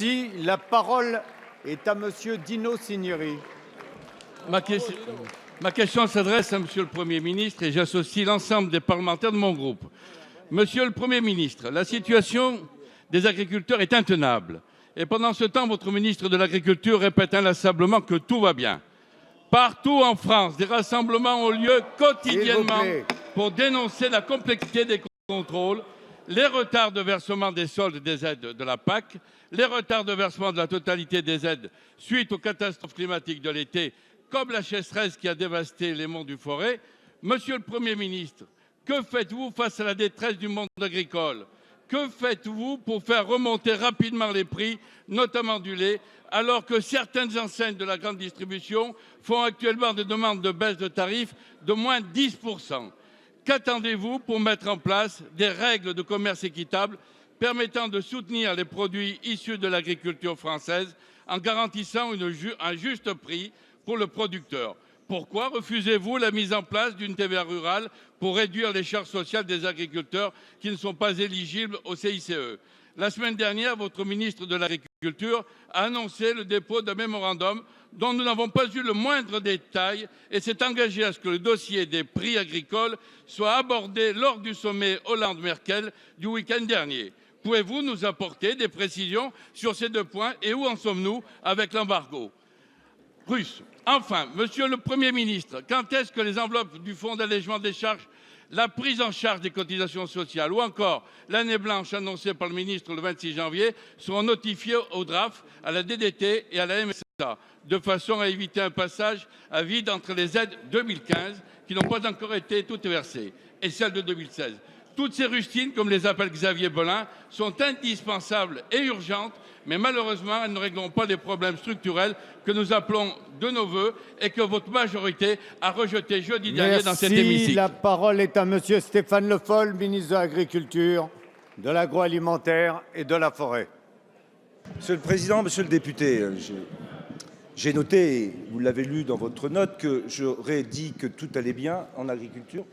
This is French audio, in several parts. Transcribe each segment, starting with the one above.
Merci. La parole est à Monsieur Dino Cinieri. Ma question s'adresse à Monsieur le Premier ministre et j'associe l'ensemble des parlementaires de mon groupe. Monsieur le Premier ministre, la situation des agriculteurs est intenable. Et pendant ce temps, votre ministre de l'Agriculture répète inlassablement que tout va bien. Partout en France, des rassemblements ont lieu quotidiennement pour dénoncer la complexité des contrôles, les retards de versement des soldes des aides de la PAC, les retards de versement de la totalité des aides suite aux catastrophes climatiques de l'été, comme la sécheresse qui a dévasté les monts du Forêt. Monsieur le Premier ministre, que faites-vous face à la détresse du monde agricole? Que faites-vous pour faire remonter rapidement les prix, notamment du lait, alors que certaines enseignes de la grande distribution font actuellement des demandes de baisse de tarifs de moins 10%? Qu'attendez-vous pour mettre en place des règles de commerce équitable permettant de soutenir les produits issus de l'agriculture française en garantissant un juste prix pour le producteur? Pourquoi refusez-vous la mise en place d'une TVA rurale pour réduire les charges sociales des agriculteurs qui ne sont pas éligibles au CICE? La semaine dernière, votre ministre de l'Agriculture a annoncé le dépôt d'un mémorandum dont nous n'avons pas eu le moindre détail et s'est engagé à ce que le dossier des prix agricoles soit abordé lors du sommet Hollande-Merkel du week-end dernier. Pouvez-vous nous apporter des précisions sur ces deux points et où en sommes-nous avec l'embargo russe? Enfin, Monsieur le Premier ministre, quand est-ce que les enveloppes du Fonds d'allègement des charges, la prise en charge des cotisations sociales ou encore l'année blanche annoncée par le ministre le 26 janvier seront notifiées au DRAF, à la DDT et à la MSA, de façon à éviter un passage à vide entre les aides 2015, qui n'ont pas encore été toutes versées, et celles de 2016. Toutes ces rustines, comme les appelle Xavier Belin, sont indispensables et urgentes, mais malheureusement, elles ne régleront pas les problèmes structurels que nous appelons de nos vœux et que votre majorité a rejetés jeudi dernier dans cet hémicycle. La parole est à Monsieur Stéphane Le Foll, ministre de l'Agriculture, de l'Agroalimentaire et de la Forêt. Monsieur le Président, Monsieur le député, j'ai noté, et vous l'avez lu dans votre note, que j'aurais dit que tout allait bien en agriculture.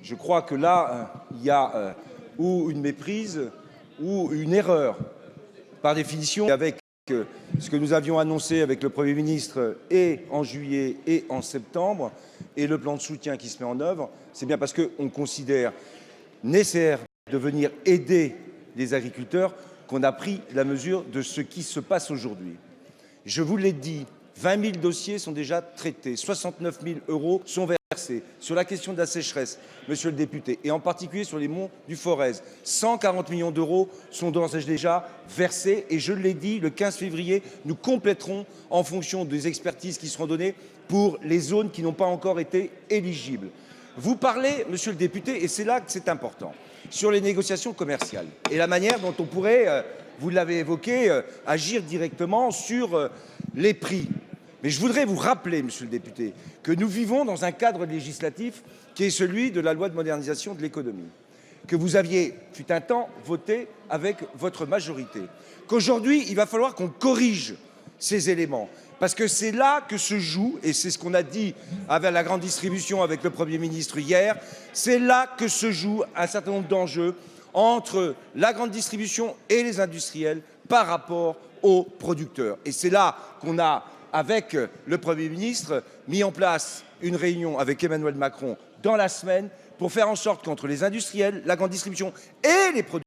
Je crois que là, il y a ou une méprise ou une erreur. Par définition, avec ce que nous avions annoncé avec le Premier ministre et en juillet et en septembre, et le plan de soutien qui se met en œuvre, c'est bien parce qu'on considère nécessaire de venir aider les agriculteurs qu'on a pris la mesure de ce qui se passe aujourd'hui. Je vous l'ai dit, 20 000 dossiers sont déjà traités, 69 000 € sont versés. Sur la question de la sécheresse, monsieur le député, et en particulier sur les monts du Forez, 140 millions d'euros sont d'ores et déjà versés et je l'ai dit, le 15 février, nous compléterons en fonction des expertises qui seront données pour les zones qui n'ont pas encore été éligibles. Vous parlez, monsieur le député, et c'est là que c'est important, sur les négociations commerciales et la manière dont on pourrait, vous l'avez évoqué, agir directement sur les prix. Mais je voudrais vous rappeler, monsieur le député, que nous vivons dans un cadre législatif qui est celui de la loi de modernisation de l'économie, que vous aviez, fut un temps, voté avec votre majorité, qu'aujourd'hui, il va falloir qu'on corrige ces éléments, parce que c'est là que se joue, et c'est ce qu'on a dit avec la grande distribution avec le Premier ministre hier, c'est là que se joue un certain nombre d'enjeux entre la grande distribution et les industriels par rapport aux producteurs. Et c'est là qu'on a, avec le Premier ministre, mis en place une réunion avec Emmanuel Macron dans la semaine pour faire en sorte qu'entre les industriels, la grande distribution et les producteurs,